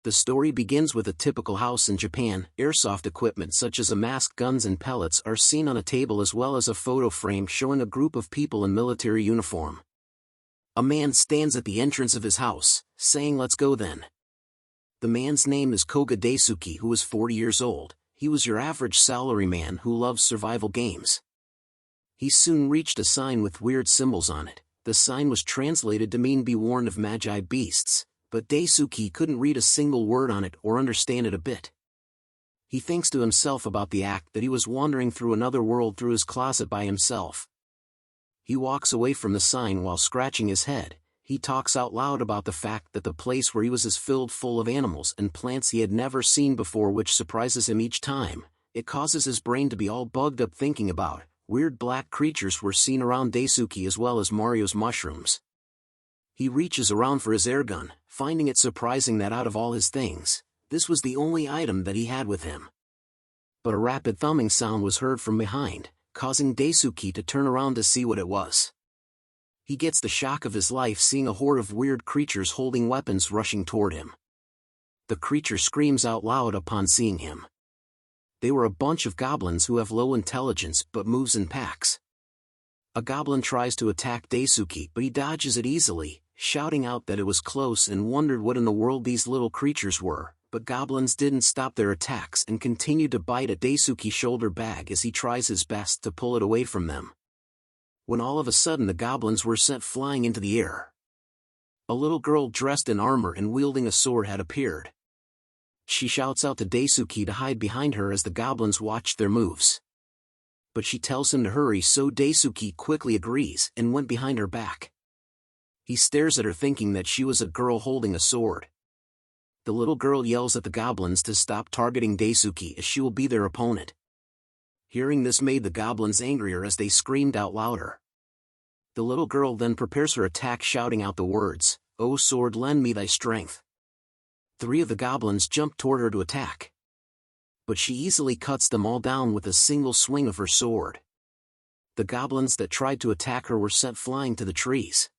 The story begins with a typical house in Japan. Airsoft equipment such as a mask, guns and pellets are seen on a table, as well as a photo frame showing a group of people in military uniform. A man stands at the entrance of his house, saying, "Let's go then." The man's name is Koga Daisuke, who is 40 years old. He was your average salaryman who loves survival games. He soon reached a sign with weird symbols on it. The sign was translated to mean "Be warned of magi beasts," but Daisuke couldn't read a single word on it or understand it a bit. He thinks to himself about the act that he was wandering through another world through his closet by himself. He walks away from the sign while scratching his head. He talks out loud about the fact that the place where he was is filled full of animals and plants he had never seen before, which surprises him each time. It causes his brain to be all bugged up thinking about. Weird black creatures were seen around Daisuke, as well as Mario's mushrooms. He reaches around for his airgun, finding it surprising that out of all his things, this was the only item that he had with him. But a rapid thumbing sound was heard from behind, causing Daisuke to turn around to see what it was. He gets the shock of his life seeing a horde of weird creatures holding weapons rushing toward him. The creature screams out loud upon seeing him. They were a bunch of goblins who have low intelligence but moves in packs. A goblin tries to attack Daisuke, but he dodges it easily, shouting out that it was close and wondered what in the world these little creatures were. But goblins didn't stop their attacks and continued to bite at Daisuke's shoulder bag as he tries his best to pull it away from them. When all of a sudden the goblins were sent flying into the air. A little girl dressed in armor and wielding a sword had appeared. She shouts out to Daisuke to hide behind her as the goblins watched their moves. But she tells him to hurry, so Daisuke quickly agrees and went behind her back. He stares at her thinking that she was a girl holding a sword. The little girl yells at the goblins to stop targeting Daisuke as she will be their opponent. Hearing this made the goblins angrier as they screamed out louder. The little girl then prepares her attack, shouting out the words, "O sword, lend me thy strength." 3 of the goblins jump toward her to attack. But she easily cuts them all down with a single swing of her sword. The goblins that tried to attack her were sent flying to the trees.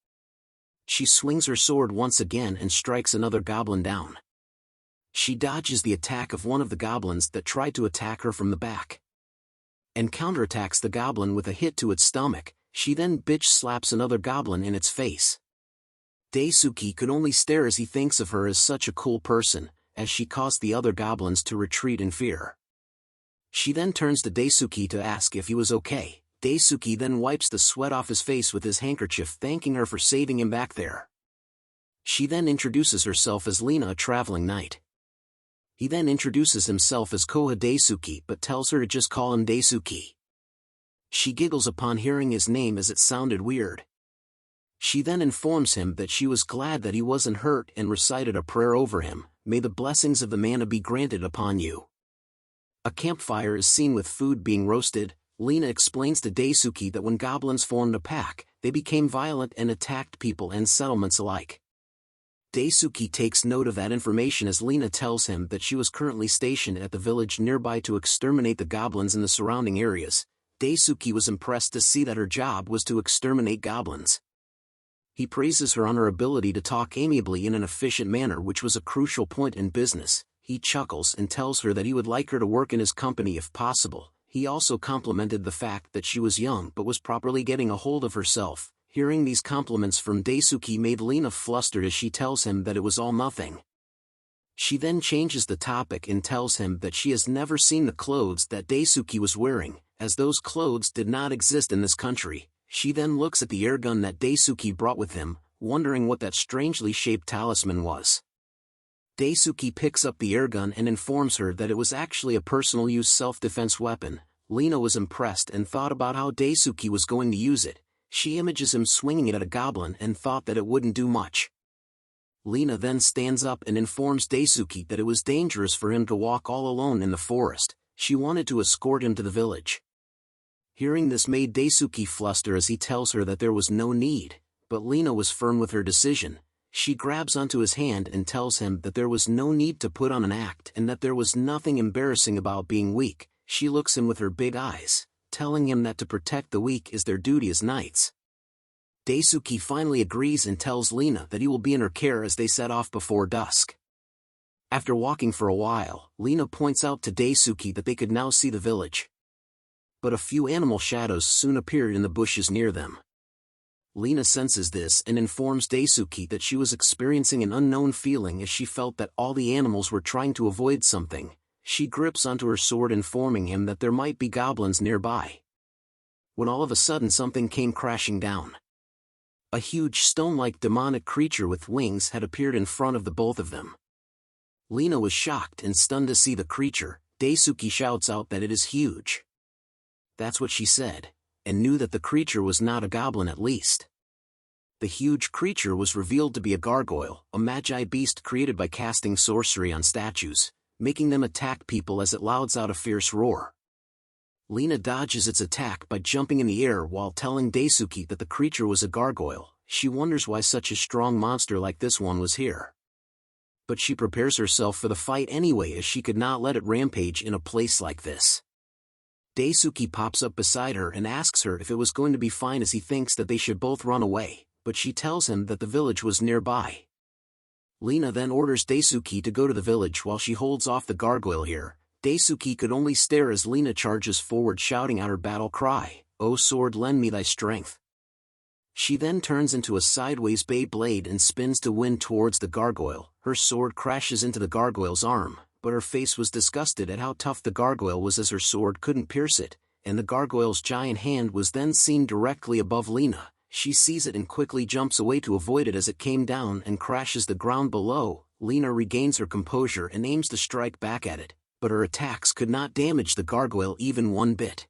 She swings her sword once again and strikes another goblin down. She dodges the attack of one of the goblins that tried to attack her from the back, and counterattacks the goblin with a hit to its stomach. She then bitch slaps another goblin in its face. Daisuke could only stare as he thinks of her as such a cool person, as she caused the other goblins to retreat in fear. She then turns to Daisuke to ask if he was okay. Daisuke then wipes the sweat off his face with his handkerchief, thanking her for saving him back there. She then introduces herself as Lina, a traveling knight. He then introduces himself as Koha Daisuke but tells her to just call him Daisuke. She giggles upon hearing his name as it sounded weird. She then informs him that she was glad that he wasn't hurt and recited a prayer over him, "May the blessings of the mana be granted upon you." A campfire is seen with food being roasted. Lina explains to Daisuke that when goblins formed a pack, they became violent and attacked people and settlements alike. Daisuke takes note of that information as Lina tells him that she was currently stationed at the village nearby to exterminate the goblins in the surrounding areas. Daisuke was impressed to see that her job was to exterminate goblins. He praises her on her ability to talk amiably in an efficient manner, which was a crucial point in business. He chuckles and tells her that he would like her to work in his company if possible. He also complimented the fact that she was young but was properly getting a hold of herself. Hearing these compliments from Daisuke made Lina flustered as she tells him that it was all nothing. She then changes the topic and tells him that she has never seen the clothes that Daisuke was wearing, as those clothes did not exist in this country. She then looks at the airgun that Daisuke brought with him, wondering what that strangely shaped talisman was. Daisuke picks up the airgun and informs her that it was actually a personal use self-defense weapon. Lina was impressed and thought about how Daisuke was going to use it. She images him swinging it at a goblin and thought that it wouldn't do much. Lina then stands up and informs Daisuke that it was dangerous for him to walk all alone in the forest. She wanted to escort him to the village. Hearing this made Daisuke fluster as he tells her that there was no need, but Lina was firm with her decision. She grabs onto his hand and tells him that there was no need to put on an act and that there was nothing embarrassing about being weak. She looks him with her big eyes, telling him that to protect the weak is their duty as knights. Daisuke finally agrees and tells Lina that he will be in her care as they set off before dusk. After walking for a while, Lena points out to Daisuke that they could now see the village. But a few animal shadows soon appeared in the bushes near them. Lena senses this and informs Daisuke that she was experiencing an unknown feeling as she felt that all the animals were trying to avoid something. She grips onto her sword, informing him that there might be goblins nearby. When all of a sudden something came crashing down. A huge stone-like demonic creature with wings had appeared in front of the both of them. Lena was shocked and stunned to see the creature. Daisuke shouts out that it is huge. That's what she said, and knew that the creature was not a goblin at least. The huge creature was revealed to be a gargoyle, a magi beast created by casting sorcery on statues, making them attack people as it louds out a fierce roar. Lena dodges its attack by jumping in the air while telling Daisuke that the creature was a gargoyle. She wonders why such a strong monster like this one was here. But she prepares herself for the fight anyway, as she could not let it rampage in a place like this. Daisuke pops up beside her and asks her if it was going to be fine, as he thinks that they should both run away, but she tells him that the village was nearby. Lena then orders Daisuke to go to the village while she holds off the gargoyle here. Daisuke could only stare as Lena charges forward, shouting out her battle cry, "O sword, lend me thy strength." She then turns into a sideways bay blade and spins to wind towards the gargoyle. Her sword crashes into the gargoyle's arm, but her face was disgusted at how tough the gargoyle was, as her sword couldn't pierce it, and the gargoyle's giant hand was then seen directly above Lena. She sees it and quickly jumps away to avoid it as it came down and crashes the ground below. Lena regains her composure and aims to strike back at it, but her attacks could not damage the gargoyle even one bit.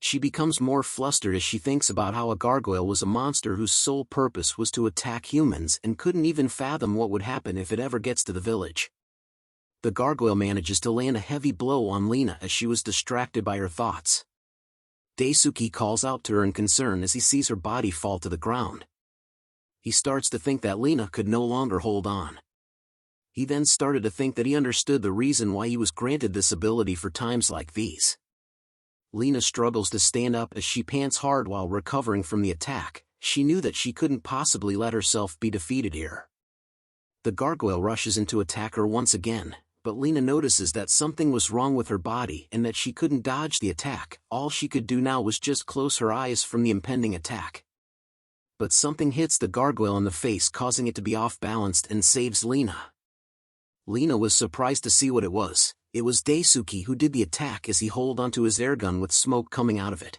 She becomes more flustered as she thinks about how a gargoyle was a monster whose sole purpose was to attack humans and couldn't even fathom what would happen if it ever gets to the village. The gargoyle manages to land a heavy blow on Lena as she was distracted by her thoughts. Daisuke calls out to her in concern as he sees her body fall to the ground. He starts to think that Lena could no longer hold on. He then started to think that he understood the reason why he was granted this ability for times like these. Lena struggles to stand up as she pants hard while recovering from the attack. She knew that she couldn't possibly let herself be defeated here. The gargoyle rushes in to attack her once again, but Lena notices that something was wrong with her body and that she couldn't dodge the attack. All she could do now was just close her eyes from the impending attack. But something hits the gargoyle in the face, causing it to be off-balanced and saves Lena. Lena was surprised to see what it was. It was Daisuke who did the attack as he held onto his airgun with smoke coming out of it.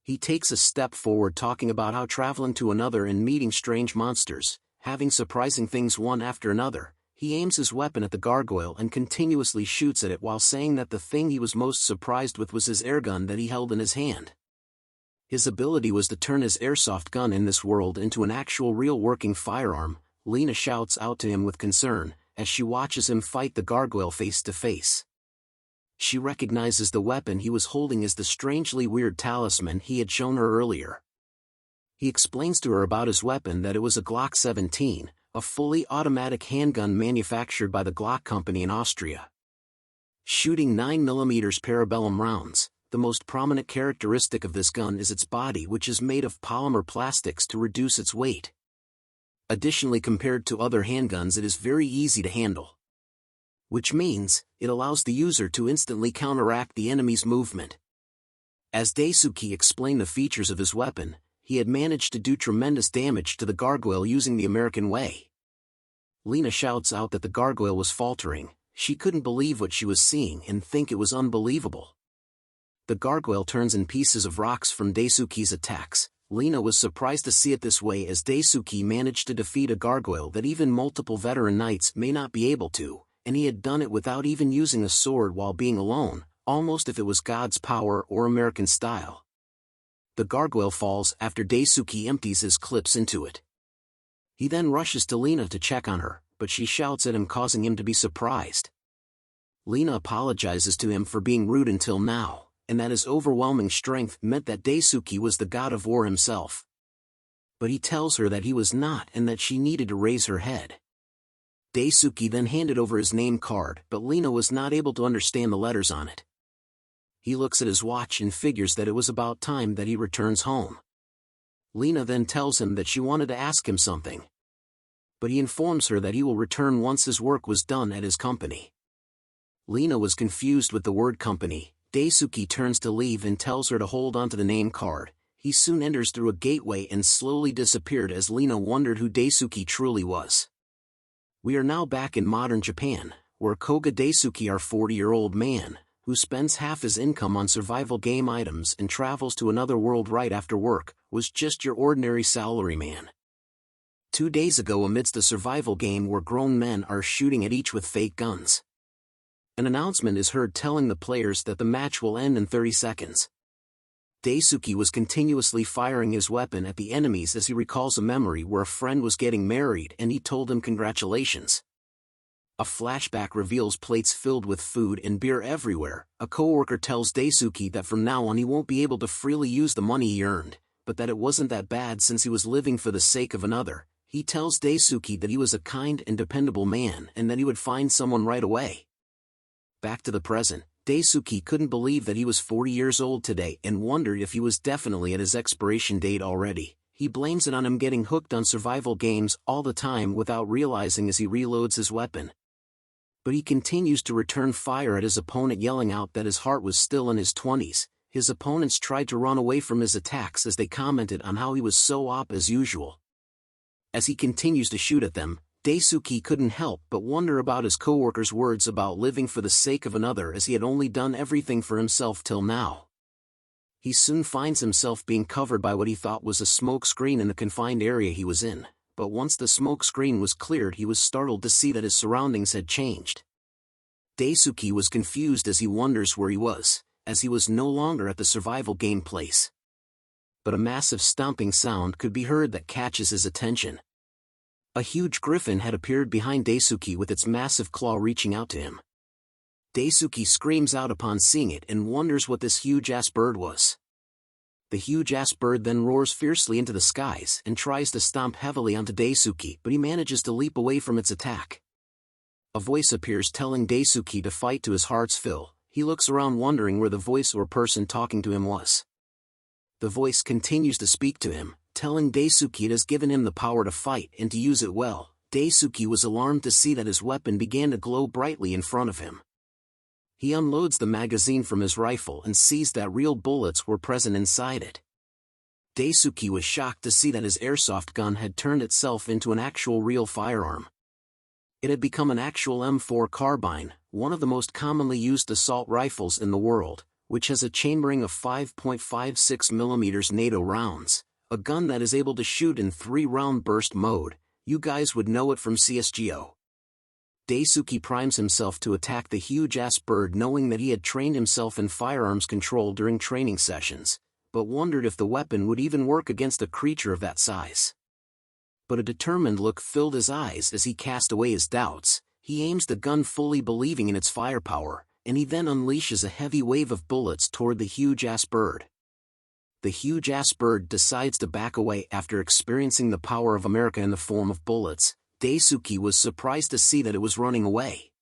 He takes a step forward, talking about how traveling to another and meeting strange monsters, having surprising things one after another. He aims his weapon at the gargoyle and continuously shoots at it while saying that the thing he was most surprised with was his airgun that he held in his hand. His ability was to turn his airsoft gun in this world into an actual real working firearm. Lena shouts out to him with concern as she watches him fight the gargoyle face to face. She recognizes the weapon he was holding as the strangely weird talisman he had shown her earlier. He explains to her about his weapon that it was a Glock 17, a fully automatic handgun manufactured by the Glock company in Austria. Shooting 9mm parabellum rounds, the most prominent characteristic of this gun is its body, which is made of polymer plastics to reduce its weight. Additionally, compared to other handguns, it is very easy to handle, which means it allows the user to instantly counteract the enemy's movement. As Daisuke explained the features of his weapon, he had managed to do tremendous damage to the gargoyle using the American way. Lena shouts out that the gargoyle was faltering. She couldn't believe what she was seeing and think it was unbelievable. The gargoyle turns in pieces of rocks from Daisuke's attacks. Lena was surprised to see it this way, as Daisuke managed to defeat a gargoyle that even multiple veteran knights may not be able to, and he had done it without even using a sword while being alone, almost if it was God's power or American style. The gargoyle falls after Daisuke empties his clips into it. He then rushes to Lena to check on her, but she shouts at him, causing him to be surprised. Lena apologizes to him for being rude until now, and that his overwhelming strength meant that Daisuke was the god of war himself. But he tells her that he was not and that she needed to raise her head. Daisuke then handed over his name card, but Lena was not able to understand the letters on it. He looks at his watch and figures that it was about time that he returns home. Lena then tells him that she wanted to ask him something. but he informs her that he will return once his work was done at his company. Lena was confused with the word company. Daisuke turns to leave and tells her to hold onto the name card. He soon enters through a gateway and slowly disappeared as Lena wondered who Daisuke truly was. We are now back in modern Japan, where Koga Daisuke, our 40-year-old man, who spends half his income on survival game items and travels to another world right after work, was just your ordinary salaryman. 2 days ago, amidst a survival game where grown men are shooting at each with fake guns, an announcement is heard telling the players that the match will end in 30 seconds. Daisuke was continuously firing his weapon at the enemies as he recalls a memory where a friend was getting married and he told him congratulations. A flashback reveals plates filled with food and beer everywhere. A coworker tells Daisuke that from now on he won't be able to freely use the money he earned, but that it wasn't that bad since he was living for the sake of another. He tells Daisuke that he was a kind and dependable man and that he would find someone right away. Back to the present, Daisuke couldn't believe that he was 40 years old today and wondered if he was definitely at his expiration date already. He blames it on him getting hooked on survival games all the time without realizing as he reloads his weapon. But he continues to return fire at his opponent, yelling out that his heart was still in his 20s. His opponents tried to run away from his attacks as they commented on how he was so op as usual. As he continues to shoot at them, Daisuke couldn't help but wonder about his co-worker's words about living for the sake of another, as he had only done everything for himself till now. He soon finds himself being covered by what he thought was a smoke screen in the confined area he was in, but once the smoke screen was cleared he was startled to see that his surroundings had changed. Daisuke was confused as he wonders where he was, as he was no longer at the survival game place. But a massive stomping sound could be heard that catches his attention. A huge griffin had appeared behind Daisuke with its massive claw reaching out to him. Daisuke screams out upon seeing it and wonders what this huge-ass bird was. The huge-ass bird then roars fiercely into the skies and tries to stomp heavily onto Daisuke, but he manages to leap away from its attack. A voice appears telling Daisuke to fight to his heart's fill. He looks around wondering where the voice or person talking to him was. The voice continues to speak to him, telling Daisuke it has given him the power to fight and to use it well. Daisuke was alarmed to see that his weapon began to glow brightly in front of him. He unloads the magazine from his rifle and sees that real bullets were present inside it. Daisuke was shocked to see that his airsoft gun had turned itself into an actual real firearm. It had become an actual M4 carbine, one of the most commonly used assault rifles in the world, which has a chambering of 5.56mm NATO rounds. A gun that is able to shoot in 3-round burst mode. You guys would know it from CSGO. Daisuke primes himself to attack the huge-ass bird, knowing that he had trained himself in firearms control during training sessions, but wondered if the weapon would even work against a creature of that size. But a determined look filled his eyes as he cast away his doubts. He aims the gun fully believing in its firepower, and he then unleashes a heavy wave of bullets toward the huge-ass bird. The huge-ass bird decides to back away after experiencing the power of America in the form of bullets. Daisuke was surprised to see that it was running away.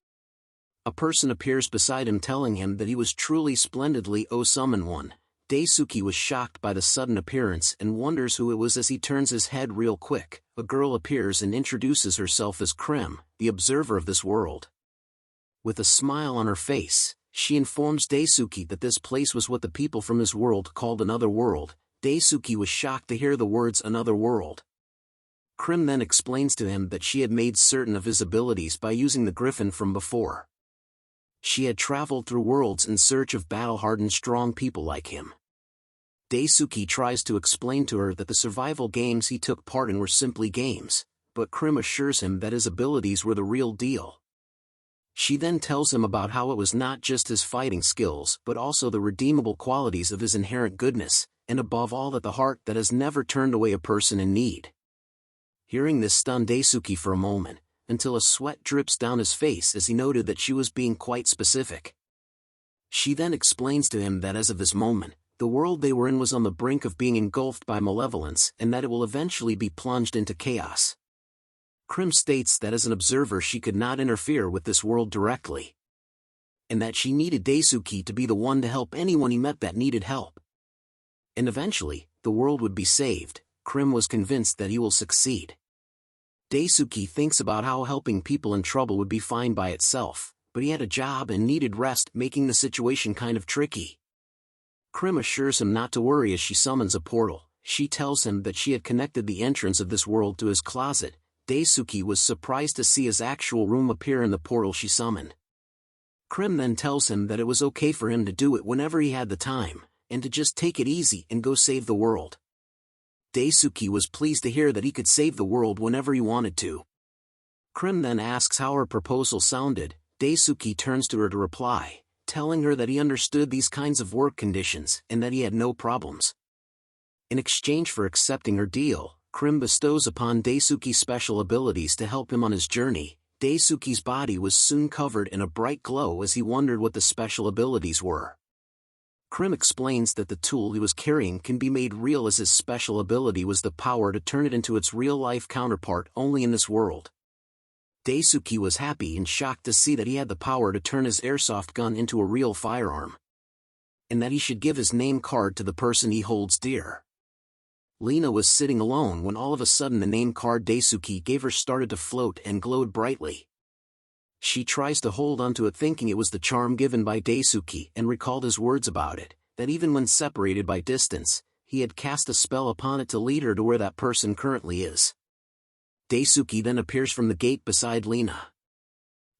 A person appears beside him telling him that he was truly splendidly summoned one. Daisuke was shocked by the sudden appearance and wonders who it was as he turns his head real quick. A girl appears and introduces herself as Krim, the observer of this world. With a smile on her face, she informs Daisuke that this place was what the people from his world called another world. Daisuke was shocked to hear the words another world. Krim then explains to him that she had made certain of his abilities by using the griffin from before. She had traveled through worlds in search of battle-hardened strong people like him. Daisuke tries to explain to her that the survival games he took part in were simply games, but Krim assures him that his abilities were the real deal. She then tells him about how it was not just his fighting skills but also the redeemable qualities of his inherent goodness, and above all that the heart that has never turned away a person in need. Hearing this stunned Daisuke for a moment, until a sweat drips down his face as he noted that she was being quite specific. She then explains to him that as of this moment, the world they were in was on the brink of being engulfed by malevolence and that it will eventually be plunged into chaos. Krim states that as an observer she could not interfere with this world directly, and that she needed Daisuke to be the one to help anyone he met that needed help. And eventually, the world would be saved. Krim was convinced that he will succeed. Daisuke thinks about how helping people in trouble would be fine by itself, but he had a job and needed rest, making the situation kind of tricky. Krim assures him not to worry as she summons a portal. She tells him that she had connected the entrance of this world to his closet. Daisuke was surprised to see his actual room appear in the portal she summoned. Krim then tells him that it was okay for him to do it whenever he had the time, and to just take it easy and go save the world. Daisuke was pleased to hear that he could save the world whenever he wanted to. Krim then asks how her proposal sounded. Daisuke turns to her to reply, telling her that he understood these kinds of work conditions and that he had no problems. In exchange for accepting her deal, Krim bestows upon Daisuke special abilities to help him on his journey. Daisuke's body was soon covered in a bright glow as he wondered what the special abilities were. Krim explains that the tool he was carrying can be made real, as his special ability was the power to turn it into its real-life counterpart only in this world. Daisuke was happy and shocked to see that he had the power to turn his airsoft gun into a real firearm, and that he should give his name card to the person he holds dear. Lena was sitting alone when all of a sudden the name card Daisuke gave her started to float and glowed brightly. She tries to hold onto it, thinking it was the charm given by Daisuke, and recalled his words about it, that even when separated by distance, he had cast a spell upon it to lead her to where that person currently is. Daisuke then appears from the gate beside Lena.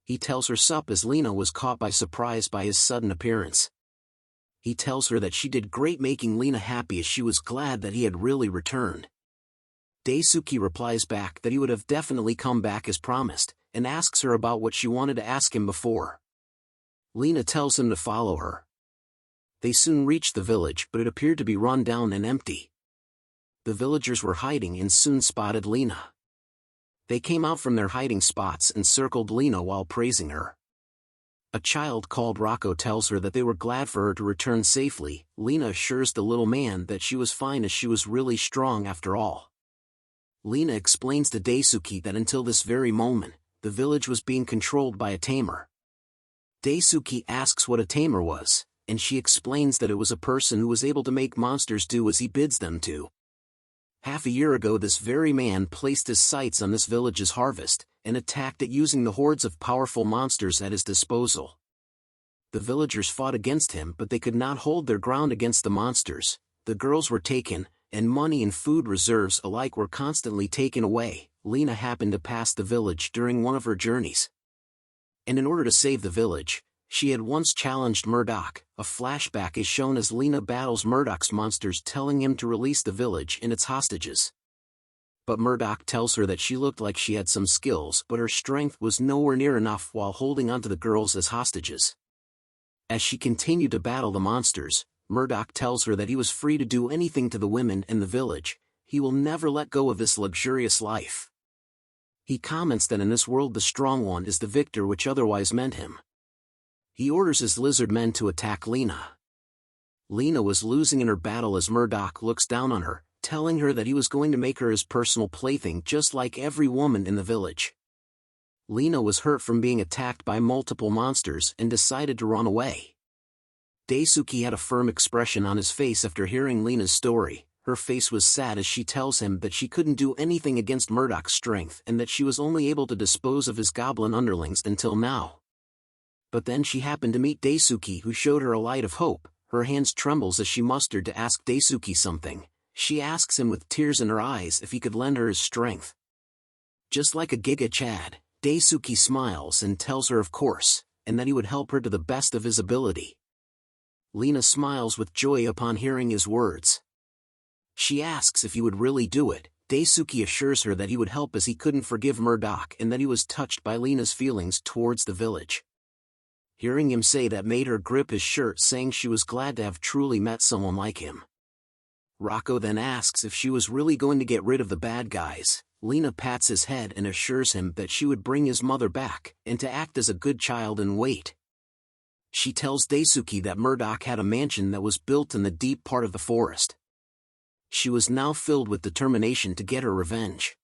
He tells her sup as Lena was caught by surprise by his sudden appearance. He tells her that she did great, making Lena happy as she was glad that he had really returned. Daisuke replies back that he would have definitely come back as promised, and asks her about what she wanted to ask him before. Lena tells him to follow her. They soon reached the village, but it appeared to be run down and empty. The villagers were hiding and soon spotted Lena. They came out from their hiding spots and circled Lena while praising her. A child called Rocco tells her that they were glad for her to return safely. Lena assures the little man that she was fine, as she was really strong after all. Lena explains to Daisuke that until this very moment, the village was being controlled by a tamer. Daisuke asks what a tamer was, and she explains that it was a person who was able to make monsters do as he bids them to. Half a year ago, this very man placed his sights on this village's harvest, and attacked it using the hordes of powerful monsters at his disposal. The villagers fought against him, but they could not hold their ground against the monsters. The girls were taken, and money and food reserves alike were constantly taken away. Lena happened to pass the village during one of her journeys, and in order to save the village, she had once challenged Murdoch. A flashback is shown as Lena battles Murdoch's monsters, telling him to release the village and its hostages. But Murdoch tells her that she looked like she had some skills, but her strength was nowhere near enough while holding onto the girls as hostages. As she continued to battle the monsters, Murdoch tells her that he was free to do anything to the women in the village. He will never let go of this luxurious life. He comments that in this world the strong one is the victor, which otherwise meant him. He orders his lizard men to attack Lena. Lena was losing in her battle as Murdoch looks down on her, telling her that he was going to make her his personal plaything just like every woman in the village. Lena was hurt from being attacked by multiple monsters and decided to run away. Daisuke had a firm expression on his face after hearing Lena's story. Her face was sad as she tells him that she couldn't do anything against Murdoch's strength and that she was only able to dispose of his goblin underlings until now. But then she happened to meet Daisuke, who showed her a light of hope. Her hands trembles as she mustered to ask Daisuke something. She asks him with tears in her eyes if he could lend her his strength. Just like a Giga Chad, Daisuke smiles and tells her of course, and that he would help her to the best of his ability. Lena smiles with joy upon hearing his words. She asks if he would really do it. Daisuke assures her that he would help as he couldn't forgive Murdoch and that he was touched by Lena's feelings towards the village. Hearing him say that made her grip his shirt, saying she was glad to have truly met someone like him. Rocco then asks if she was really going to get rid of the bad guys. Lena pats his head and assures him that she would bring his mother back, and to act as a good child and wait. She tells Daisuke that Murdoch had a mansion that was built in the deep part of the forest. She was now filled with determination to get her revenge.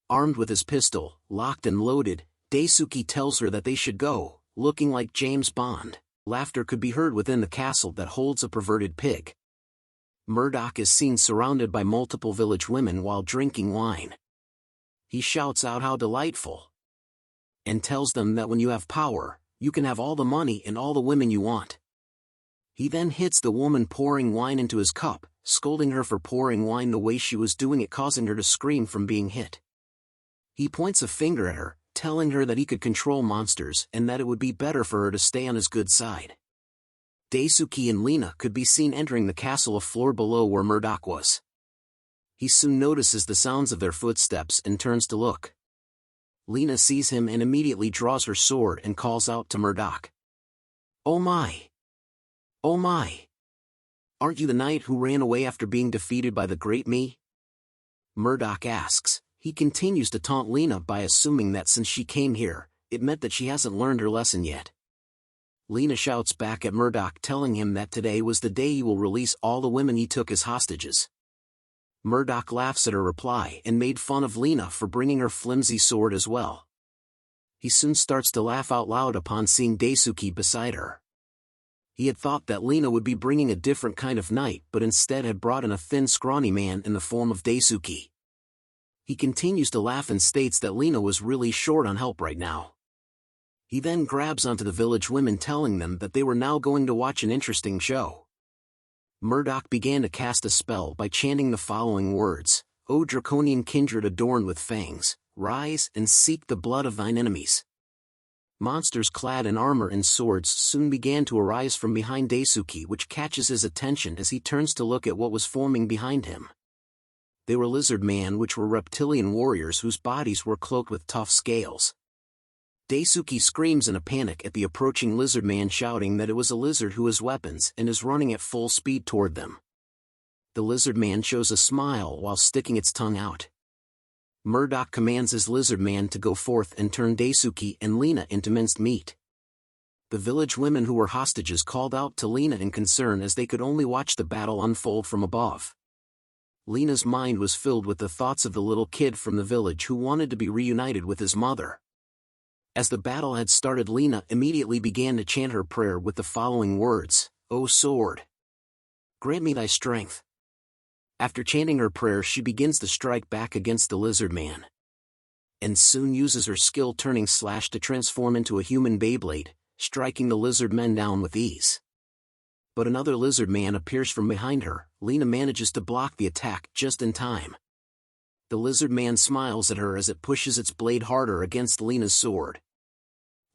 Armed with his pistol, locked and loaded, Daisuke tells her that they should go. Looking like James Bond, laughter could be heard within the castle that holds a perverted pig. Murdoch is seen surrounded by multiple village women while drinking wine. He shouts out how delightful, and tells them that when you have power, you can have all the money and all the women you want. He then hits the woman pouring wine into his cup, scolding her for pouring wine the way she was doing it, causing her to scream from being hit. He points a finger at her, telling her that he could control monsters and that it would be better for her to stay on his good side. Daisuke and Lena could be seen entering the castle a floor below where Murdoch was. He soon notices the sounds of their footsteps and turns to look. Lena sees him and immediately draws her sword and calls out to Murdoch. "Oh my! Oh my! Aren't you the knight who ran away after being defeated by the great me?" Murdoch asks. He continues to taunt Lena by assuming that since she came here, it meant that she hasn't learned her lesson yet. Lena shouts back at Murdoch, telling him that today was the day he will release all the women he took as hostages. Murdoch laughs at her reply and made fun of Lena for bringing her flimsy sword as well. He soon starts to laugh out loud upon seeing Daisuke beside her. He had thought that Lena would be bringing a different kind of knight, but instead had brought in a thin, scrawny man in the form of Daisuke. He continues to laugh and states that Lena was really short on help right now. He then grabs onto the village women, telling them that they were now going to watch an interesting show. Murdoch began to cast a spell by chanting the following words: "O draconian kindred adorned with fangs, rise and seek the blood of thine enemies." Monsters clad in armor and swords soon began to arise from behind Daisuke, which catches his attention as he turns to look at what was forming behind him. They were lizard men, which were reptilian warriors whose bodies were cloaked with tough scales. Daisuke screams in a panic at the approaching lizard man, shouting that it was a lizard who has weapons and is running at full speed toward them. The lizard man shows a smile while sticking its tongue out. Murdoch commands his lizard man to go forth and turn Daisuke and Lena into minced meat. The village women who were hostages called out to Lena in concern as they could only watch the battle unfold from above. Lena's mind was filled with the thoughts of the little kid from the village who wanted to be reunited with his mother. As the battle had started, Lena immediately began to chant her prayer with the following words: "O sword, grant me thy strength." After chanting her prayer, she begins to strike back against the lizard man, and soon uses her skill turning slash to transform into a human Beyblade, striking the lizard men down with ease. But another lizard man appears from behind her. Lena manages to block the attack just in time. The lizard man smiles at her as it pushes its blade harder against Lena's sword.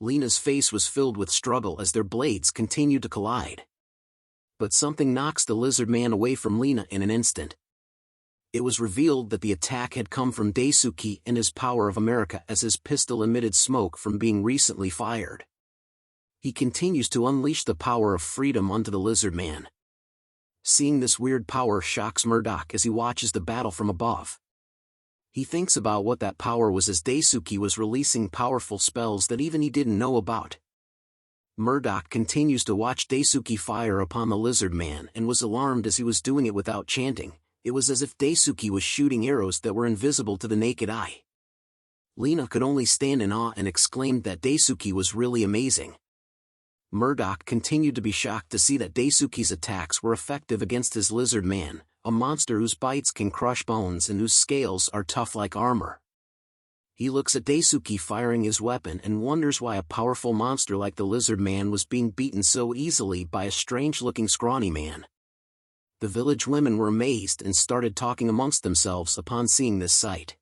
Lena's face was filled with struggle as their blades continued to collide. But something knocks the lizard man away from Lena in an instant. It was revealed that the attack had come from Daisuke and his power of America, as his pistol emitted smoke from being recently fired. He continues to unleash the power of freedom onto the lizard man. Seeing this weird power shocks Murdoch as he watches the battle from above. He thinks about what that power was as Daisuke was releasing powerful spells that even he didn't know about. Murdoch continues to watch Daisuke fire upon the lizard man and was alarmed as he was doing it without chanting. It was as if Daisuke was shooting arrows that were invisible to the naked eye. Lena could only stand in awe and exclaimed that Daisuke was really amazing. Murdoch continued to be shocked to see that Daisuke's attacks were effective against his lizard man, a monster whose bites can crush bones and whose scales are tough like armor. He looks at Daisuke firing his weapon and wonders why a powerful monster like the lizard man was being beaten so easily by a strange-looking scrawny man. The village women were amazed and started talking amongst themselves upon seeing this sight.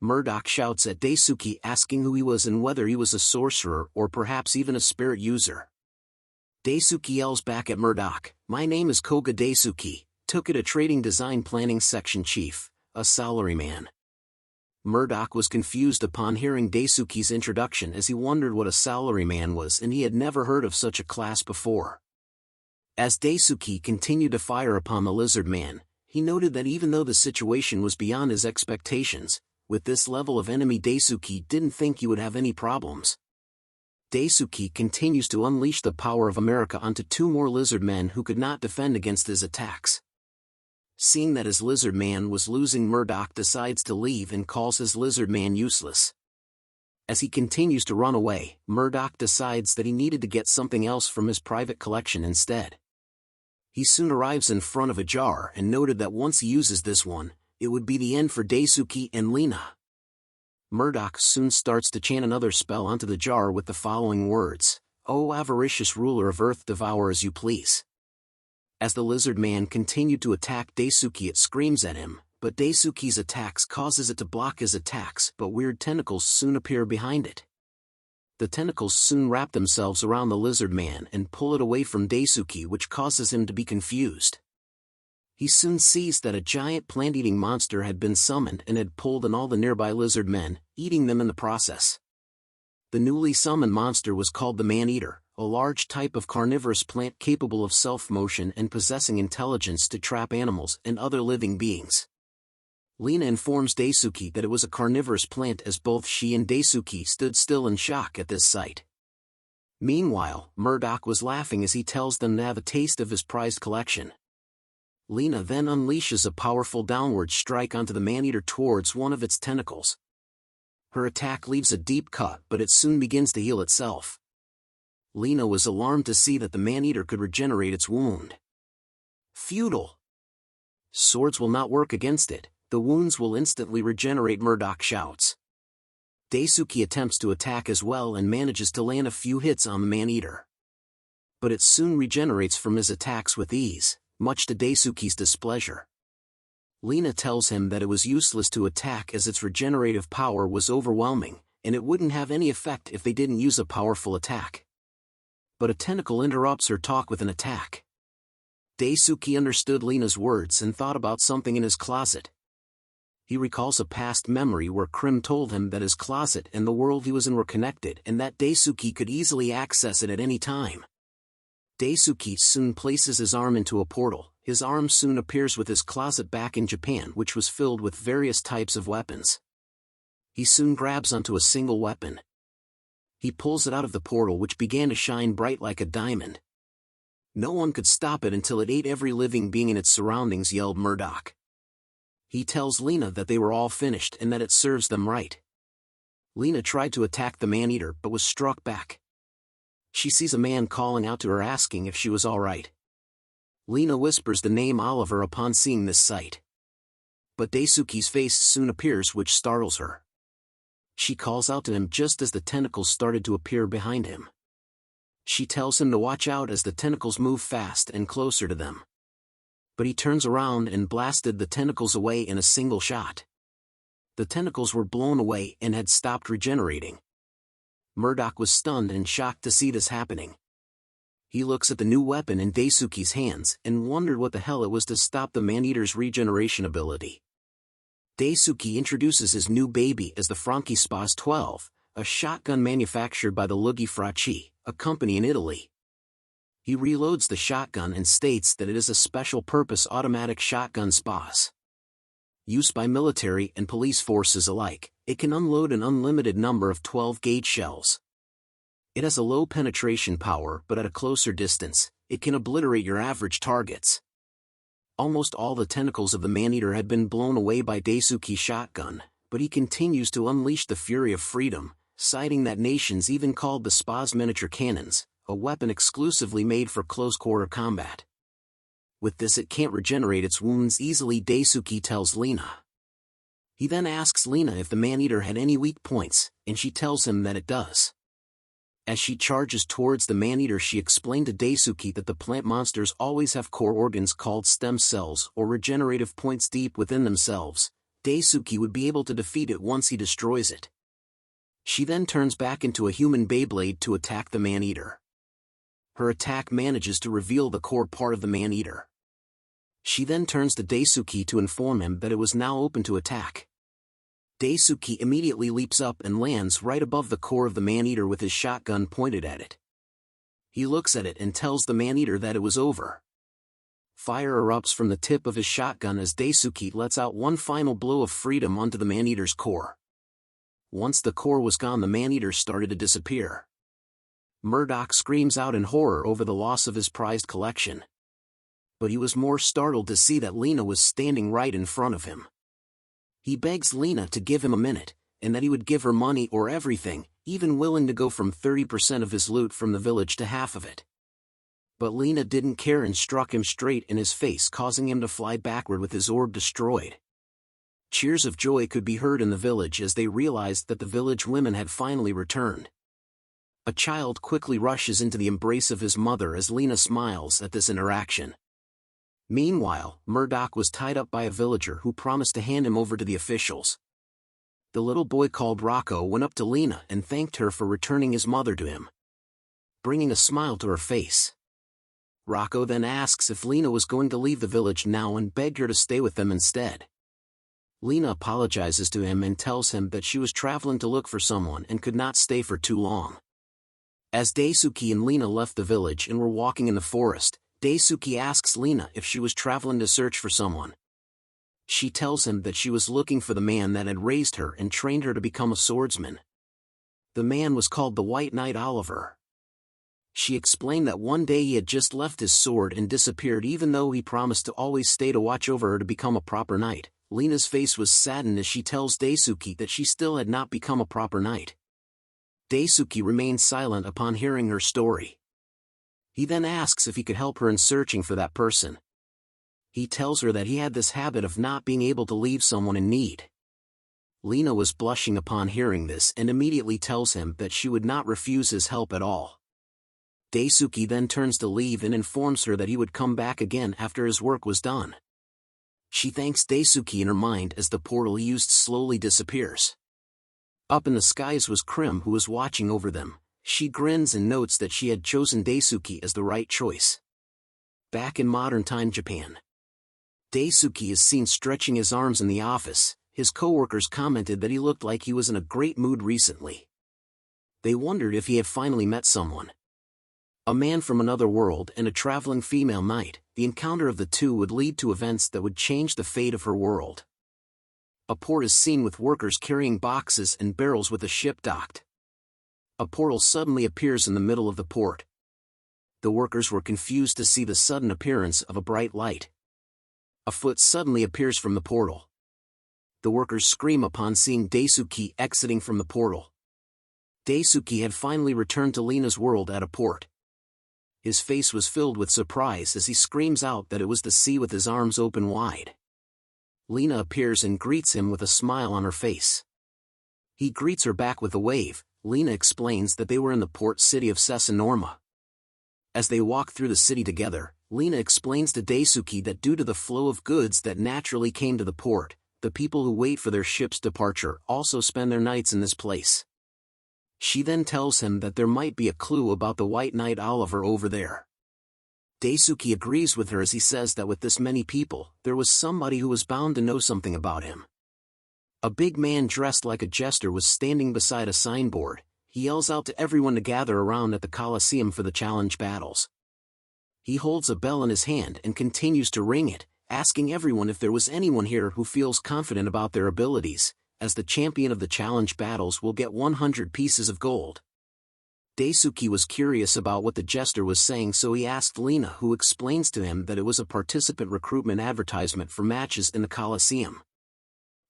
Murdoch shouts at Daisuke, asking who he was and whether he was a sorcerer or perhaps even a spirit user. Daisuke yells back at Murdoch, "My name is Koga Daisuke, Tookita Trading Design Planning Section Chief, a salaryman." Murdoch was confused upon hearing Daisuke's introduction, as he wondered what a salaryman was and he had never heard of such a class before. As Daisuke continued to fire upon the lizard man, he noted that even though the situation was beyond his expectations, with this level of enemy Daisuke didn't think he would have any problems. Daisuke continues to unleash the power of America onto two more lizard men who could not defend against his attacks. Seeing that his lizard man was losing, Murdoch decides to leave and calls his lizard man useless. As he continues to run away, Murdoch decides that he needed to get something else from his private collection instead. He soon arrives in front of a jar and noted that once he uses this one, it would be the end for Daisuke and Lena. Murdoch soon starts to chant another spell onto the jar with the following words: "O avaricious ruler of earth, devour as you please." As the lizard man continued to attack Daisuke, it screams at him, but Daisuke's attacks causes it to block his attacks, but weird tentacles soon appear behind it. The tentacles soon wrap themselves around the lizard man and pull it away from Daisuke, which causes him to be confused. He soon sees that a giant plant-eating monster had been summoned and had pulled on all the nearby lizard men, eating them in the process. The newly summoned monster was called the Man-Eater, a large type of carnivorous plant capable of self-motion and possessing intelligence to trap animals and other living beings. Lena informs Daisuke that it was a carnivorous plant, as both she and Daisuke stood still in shock at this sight. Meanwhile, Murdoch was laughing as he tells them to have a taste of his prized collection. Lena then unleashes a powerful downward strike onto the man-eater towards one of its tentacles. Her attack leaves a deep cut, but it soon begins to heal itself. Lena was alarmed to see that the man-eater could regenerate its wound. Futile. Swords will not work against it, the wounds will instantly regenerate, Murdoch shouts. Daisuke attempts to attack as well and manages to land a few hits on the man-eater. But it soon regenerates from his attacks with ease, much to Daisuke's displeasure. Lena tells him that it was useless to attack as its regenerative power was overwhelming, and it wouldn't have any effect if they didn't use a powerful attack. But a tentacle interrupts her talk with an attack. Daisuke understood Lena's words and thought about something in his closet. He recalls a past memory where Krim told him that his closet and the world he was in were connected and that Daisuke could easily access it at any time. Daisuke soon places his arm into a portal. His arm soon appears with his closet back in Japan, which was filled with various types of weapons. He soon grabs onto a single weapon. He pulls it out of the portal, which began to shine bright like a diamond. No one could stop it until it ate every living being in its surroundings, yelled Murdoch. He tells Lena that they were all finished and that it serves them right. Lena tried to attack the man-eater but was struck back. She sees a man calling out to her, asking if she was all right. Lena whispers the name Oliver upon seeing this sight. But Daisuke's face soon appears, which startles her. She calls out to him just as the tentacles started to appear behind him. She tells him to watch out as the tentacles move fast and closer to them. But he turns around and blasted the tentacles away in a single shot. The tentacles were blown away and had stopped regenerating. Murdoch was stunned and shocked to see this happening. He looks at the new weapon in Daisuke's hands and wondered what the hell it was to stop the man-eater's regeneration ability. Daisuke introduces his new baby as the Franchi Spas 12, a shotgun manufactured by the Lughi Fracci, a company in Italy. He reloads the shotgun and states that it is a special-purpose automatic shotgun Spas. Used by military and police forces alike, it can unload an unlimited number of 12-gauge shells. It has a low penetration power, but at a closer distance, it can obliterate your average targets. Almost all the tentacles of the man-eater had been blown away by Daisuke's shotgun, but he continues to unleash the fury of freedom, citing that nations even called the Spas miniature cannons, a weapon exclusively made for close-quarter combat. With this, it can't regenerate its wounds easily, Daisuke tells Lena. He then asks Lena if the man-eater had any weak points, and she tells him that it does. As she charges towards the man-eater, she explained to Daisuke that the plant monsters always have core organs called stem cells or regenerative points deep within themselves. Daisuke would be able to defeat it once he destroys it. She then turns back into a human Beyblade to attack the man-eater. Her attack manages to reveal the core part of the man-eater. She then turns to Daisuke to inform him that it was now open to attack. Daisuke immediately leaps up and lands right above the core of the man-eater with his shotgun pointed at it. He looks at it and tells the man-eater that it was over. Fire erupts from the tip of his shotgun as Daisuke lets out one final blow of freedom onto the man-eater's core. Once the core was gone, the man-eater started to disappear. Murdoch screams out in horror over the loss of his prized collection. But he was more startled to see that Lena was standing right in front of him. He begs Lena to give him a minute, and that he would give her money or everything, even willing to go from 30% of his loot from the village to half of it. But Lena didn't care and struck him straight in his face, causing him to fly backward with his orb destroyed. Cheers of joy could be heard in the village as they realized that the village women had finally returned. A child quickly rushes into the embrace of his mother as Lena smiles at this interaction. Meanwhile, Murdoch was tied up by a villager who promised to hand him over to the officials. The little boy called Rocco went up to Lena and thanked her for returning his mother to him, bringing a smile to her face. Rocco then asks if Lena was going to leave the village now and begged her to stay with them instead. Lena apologizes to him and tells him that she was traveling to look for someone and could not stay for too long. As Daisuke and Lena left the village and were walking in the forest, Daisuke asks Lena if she was traveling to search for someone. She tells him that she was looking for the man that had raised her and trained her to become a swordsman. The man was called the White Knight Oliver. She explained that one day he had just left his sword and disappeared even though he promised to always stay to watch over her to become a proper knight. Lena's face was saddened as she tells Daisuke that she still had not become a proper knight. Daisuke remained silent upon hearing her story. He then asks if he could help her in searching for that person. He tells her that he had this habit of not being able to leave someone in need. Lena was blushing upon hearing this and immediately tells him that she would not refuse his help at all. Daisuke then turns to leave and informs her that he would come back again after his work was done. She thanks Daisuke in her mind as the portal he used slowly disappears. Up in the skies was Krim, who was watching over them. She grins and notes that she had chosen Daisuke as the right choice. Back in modern-time Japan, Daisuke is seen stretching his arms in the office. His co-workers commented that he looked like he was in a great mood recently. They wondered if he had finally met someone. A man from another world and a traveling female knight. The encounter of the two would lead to events that would change the fate of her world. A port is seen with workers carrying boxes and barrels with a ship docked. A portal suddenly appears in the middle of the port. The workers were confused to see the sudden appearance of a bright light. A foot suddenly appears from the portal. The workers scream upon seeing Daisuke exiting from the portal. Daisuke had finally returned to Lena's world at a port. His face was filled with surprise as he screams out that it was the sea with his arms open wide. Lena appears and greets him with a smile on her face. He greets her back with a wave. Lena explains that they were in the port city of Sessanorma. As they walk through the city together, Lena explains to Daisuke that due to the flow of goods that naturally came to the port, the people who wait for their ship's departure also spend their nights in this place. She then tells him that there might be a clue about the White Knight Oliver over there. Daisuke agrees with her as he says that with this many people, there was somebody who was bound to know something about him. A big man dressed like a jester was standing beside a signboard. He yells out to everyone to gather around at the Colosseum for the challenge battles. He holds a bell in his hand and continues to ring it, asking everyone if there was anyone here who feels confident about their abilities, as the champion of the challenge battles will get 100 pieces of gold. Daisuke was curious about what the jester was saying, so he asked Lena, who explains to him that it was a participant recruitment advertisement for matches in the Colosseum.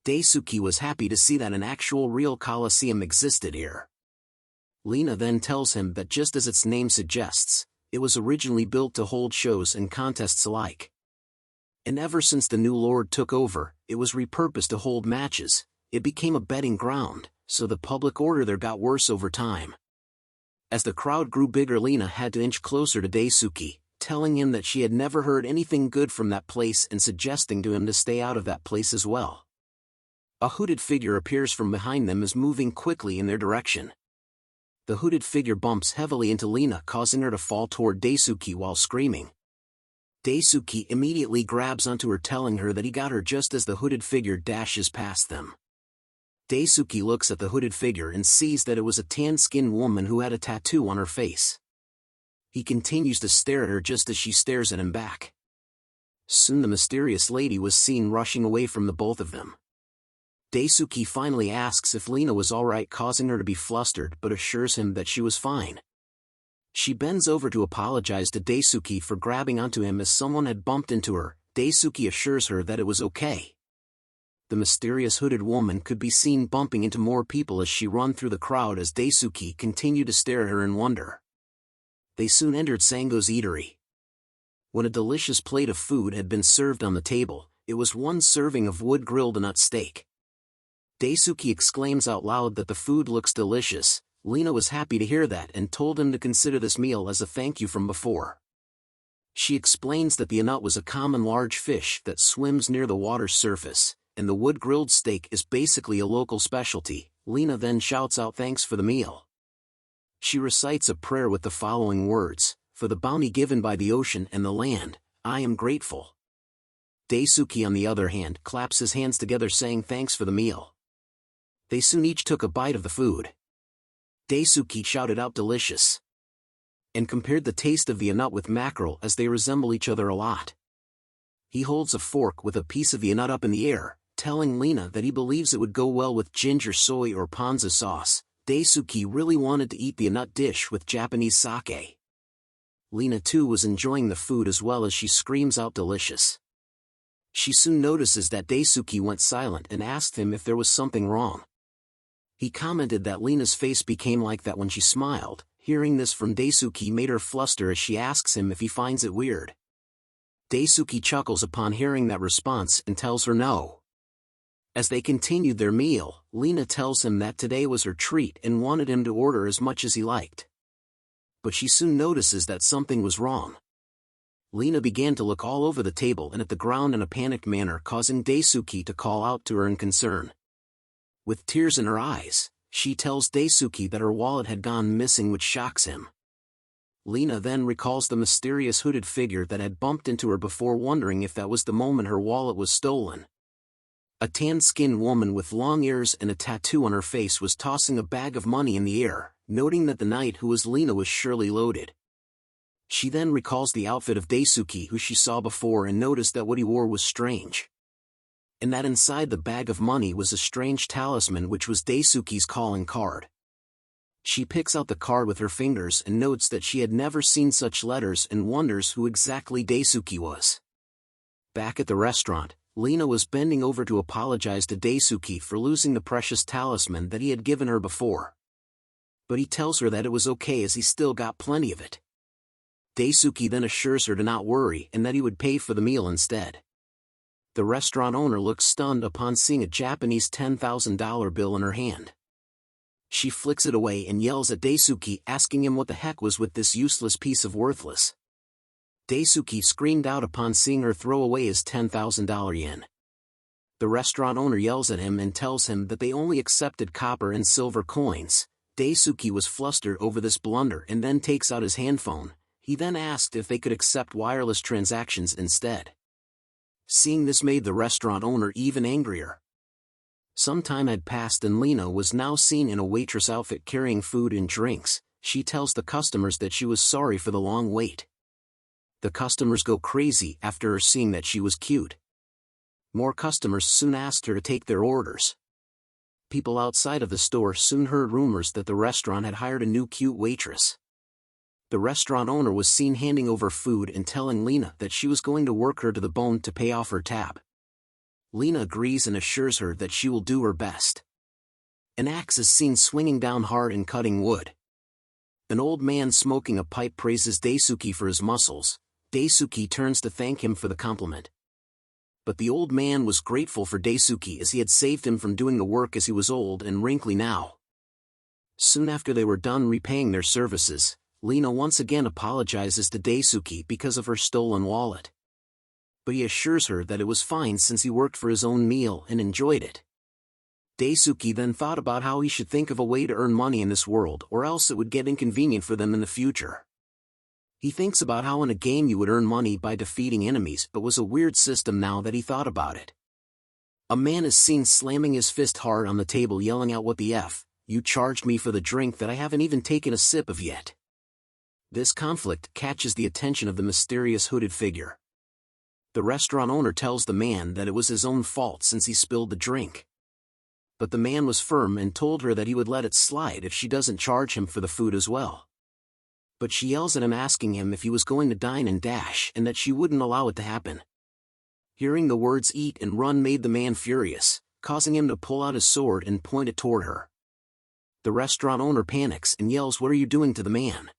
Daisuke was happy to see that an actual real Colosseum existed here. Lena then tells him that just as its name suggests, it was originally built to hold shows and contests alike. And ever since the new lord took over, it was repurposed to hold matches. It became a betting ground, so the public order there got worse over time. As the crowd grew bigger, Lena had to inch closer to Daisuke, telling him that she had never heard anything good from that place and suggesting to him to stay out of that place as well. A hooded figure appears from behind them and is moving quickly in their direction. The hooded figure bumps heavily into Lena, causing her to fall toward Daisuke while screaming. Daisuke immediately grabs onto her, telling her that he got her just as the hooded figure dashes past them. Daisuke looks at the hooded figure and sees that it was a tan-skinned woman who had a tattoo on her face. He continues to stare at her just as she stares at him back. Soon the mysterious lady was seen rushing away from the both of them. Daisuke finally asks if Lena was alright, causing her to be flustered, but assures him that she was fine. She bends over to apologize to Daisuke for grabbing onto him as someone had bumped into her. Daisuke assures her that it was okay. The mysterious hooded woman could be seen bumping into more people as she ran through the crowd as Daisuke continued to stare at her in wonder. They soon entered Sango's eatery. When a delicious plate of food had been served on the table, It was one serving of wood-grilled nut steak. Daisuke exclaims out loud that the food looks delicious. Lena was happy to hear that and told him to consider this meal as a thank you from before. She explains that the anut was a common large fish that swims near the water's surface, and the wood-grilled steak is basically a local specialty. Lena then shouts out thanks for the meal. She recites a prayer with the following words: "For the bounty given by the ocean and the land, I am grateful." Daisuke on the other hand claps his hands together saying thanks for the meal. They soon each took a bite of the food. Daisuke shouted out delicious, and compared the taste of the anut with mackerel as they resemble each other a lot. He holds a fork with a piece of the anut up in the air, telling Lena that he believes it would go well with ginger soy or ponzu sauce. Daisuke really wanted to eat the anut dish with Japanese sake. Lena too was enjoying the food as well as she screams out delicious. She soon notices that Daisuke went silent and asked him if there was something wrong. He commented that Lena's face became like that when she smiled. Hearing this from Daisuke made her fluster as she asks him if he finds it weird. Daisuke chuckles upon hearing that response and tells her no. As they continued their meal, Lena tells him that today was her treat and wanted him to order as much as he liked. But she soon notices that something was wrong. Lena began to look all over the table and at the ground in a panicked manner, causing Daisuke to call out to her in concern. With tears in her eyes, she tells Daisuke that her wallet had gone missing, which shocks him. Lena then recalls the mysterious hooded figure that had bumped into her before, wondering if that was the moment her wallet was stolen. A tan-skinned woman with long ears and a tattoo on her face was tossing a bag of money in the air, noting that the knight who was Lena was surely loaded. She then recalls the outfit of Daisuke, who she saw before, and noticed that what he wore was strange, and that inside the bag of money was a strange talisman, which was Daisuke's calling card. She picks out the card with her fingers and notes that she had never seen such letters and wonders who exactly Daisuke was. Back at the restaurant, Lena was bending over to apologize to Daisuke for losing the precious talisman that he had given her before. But he tells her that it was okay as he still got plenty of it. Daisuke then assures her to not worry and that he would pay for the meal instead. The restaurant owner looks stunned upon seeing a Japanese $10,000 bill in her hand. She flicks it away and yells at Daisuke, asking him what the heck was with this useless piece of worthless. Daisuke screamed out upon seeing her throw away his $10,000 yen. The restaurant owner yells at him and tells him that they only accepted copper and silver coins. Daisuke was flustered over this blunder and then takes out his handphone. He then asked if they could accept wireless transactions instead. Seeing this made the restaurant owner even angrier. Some time had passed and Lena was now seen in a waitress outfit carrying food and drinks. She tells the customers that she was sorry for the long wait. The customers go crazy after her seeing that she was cute. More customers soon asked her to take their orders. People outside of the store soon heard rumors that the restaurant had hired a new cute waitress. The restaurant owner was seen handing over food and telling Lena that she was going to work her to the bone to pay off her tab. Lena agrees and assures her that she will do her best. An axe is seen swinging down hard and cutting wood. An old man smoking a pipe praises Daisuke for his muscles. Daisuke turns to thank him for the compliment. But the old man was grateful for Daisuke as he had saved him from doing the work as he was old and wrinkly now. Soon after they were done repaying their services, Lena once again apologizes to Daisuke because of her stolen wallet. But he assures her that it was fine since he worked for his own meal and enjoyed it. Daisuke then thought about how he should think of a way to earn money in this world, or else it would get inconvenient for them in the future. He thinks about how in a game you would earn money by defeating enemies, but was a weird system now that he thought about it. A man is seen slamming his fist hard on the table, yelling out, "What the F? You charged me for the drink that I haven't even taken a sip of yet." This conflict catches the attention of the mysterious hooded figure. The restaurant owner tells the man that it was his own fault since he spilled the drink. But the man was firm and told her that he would let it slide if she doesn't charge him for the food as well. But she yells at him, asking him if he was going to dine and dash, and that she wouldn't allow it to happen. Hearing the words "eat and run" made the man furious, causing him to pull out his sword and point it toward her. The restaurant owner panics and yells, "What are you doing to the man?"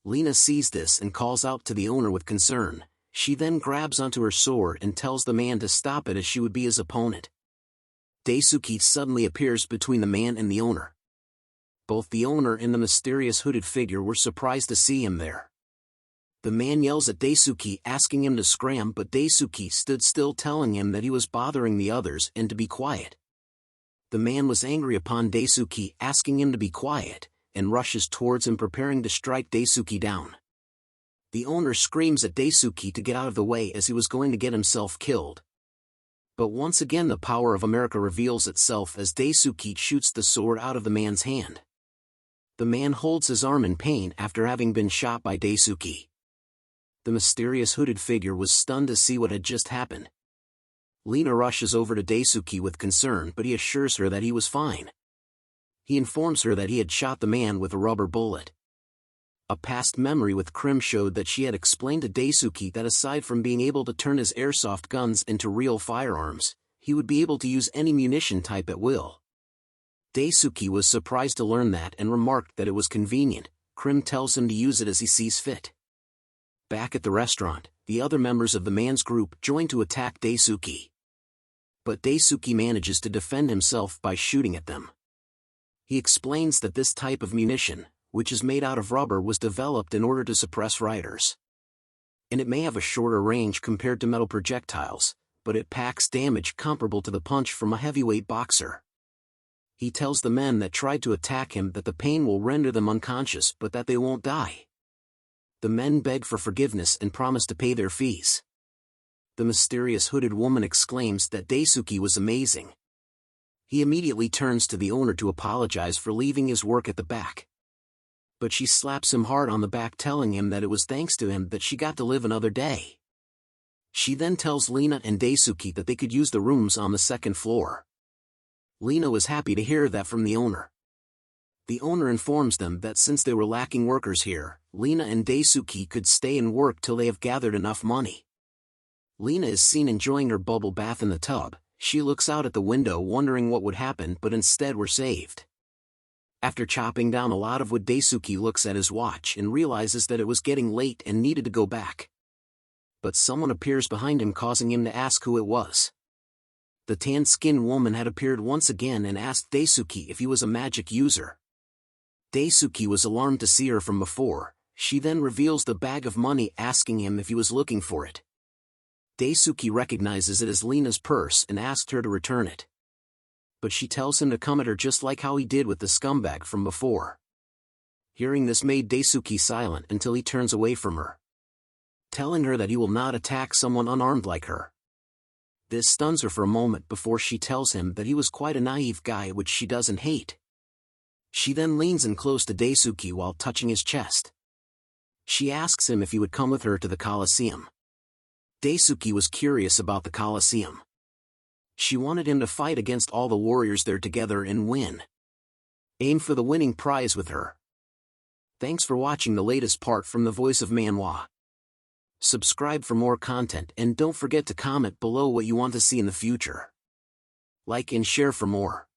Lena sees this and calls out to the owner with concern. She then grabs onto her sword and tells the man to stop it as she would be his opponent. Daisuke suddenly appears between the man and the owner. Both the owner and the mysterious hooded figure were surprised to see him there. The man yells at Daisuke asking him to scram, but Daisuke stood still, telling him that he was bothering the others and to be quiet. The man was angry upon Daisuke asking him to be quiet, and rushes towards him preparing to strike Daisuke down. The owner screams at Daisuke to get out of the way as he was going to get himself killed. But once again the power of America reveals itself as Daisuke shoots the sword out of the man's hand. The man holds his arm in pain after having been shot by Daisuke. The mysterious hooded figure was stunned to see what had just happened. Lena rushes over to Daisuke with concern, but he assures her that he was fine. He informs her that he had shot the man with a rubber bullet. A past memory with Krim showed that she had explained to Daisuke that aside from being able to turn his airsoft guns into real firearms, he would be able to use any munition type at will. Daisuke was surprised to learn that and remarked that it was convenient. Krim tells him to use it as he sees fit. Back at the restaurant, the other members of the man's group join to attack Daisuke. But Daisuke manages to defend himself by shooting at them. He explains that this type of munition, which is made out of rubber, was developed in order to suppress riders. And it may have a shorter range compared to metal projectiles, but it packs damage comparable to the punch from a heavyweight boxer. He tells the men that tried to attack him that the pain will render them unconscious but that they won't die. The men beg for forgiveness and promise to pay their fees. The mysterious hooded woman exclaims that Daisuke was amazing. He immediately turns to the owner to apologize for leaving his work at the back. But she slaps him hard on the back, telling him that it was thanks to him that she got to live another day. She then tells Lena and Daisuke that they could use the rooms on the second floor. Lena was happy to hear that from the owner. The owner informs them that since they were lacking workers here, Lena and Daisuke could stay and work till they have gathered enough money. Lena is seen enjoying her bubble bath in the tub. She looks out at the window wondering what would happen, but instead were saved. After chopping down a lot of wood, Daisuke looks at his watch and realizes that it was getting late and needed to go back. But someone appears behind him, causing him to ask who it was. The tan-skinned woman had appeared once again and asked Daisuke if he was a magic user. Daisuke was alarmed to see her from before. She then reveals the bag of money, asking him if he was looking for it. Daisuke recognizes it as Lena's purse and asked her to return it. But she tells him to come at her just like how he did with the scumbag from before. Hearing this made Daisuke silent until he turns away from her, telling her that he will not attack someone unarmed like her. This stuns her for a moment before she tells him that he was quite a naive guy, which she doesn't hate. She then leans in close to Daisuke while touching his chest. She asks him if he would come with her to the Colosseum. Daisuke was curious about the Colosseum. She wanted him to fight against all the warriors there together and win. Aim for the winning prize with her. Thanks for watching the latest part from the voice of Manhwa. Subscribe for more content and don't forget to comment below what you want to see in the future. Like and share for more.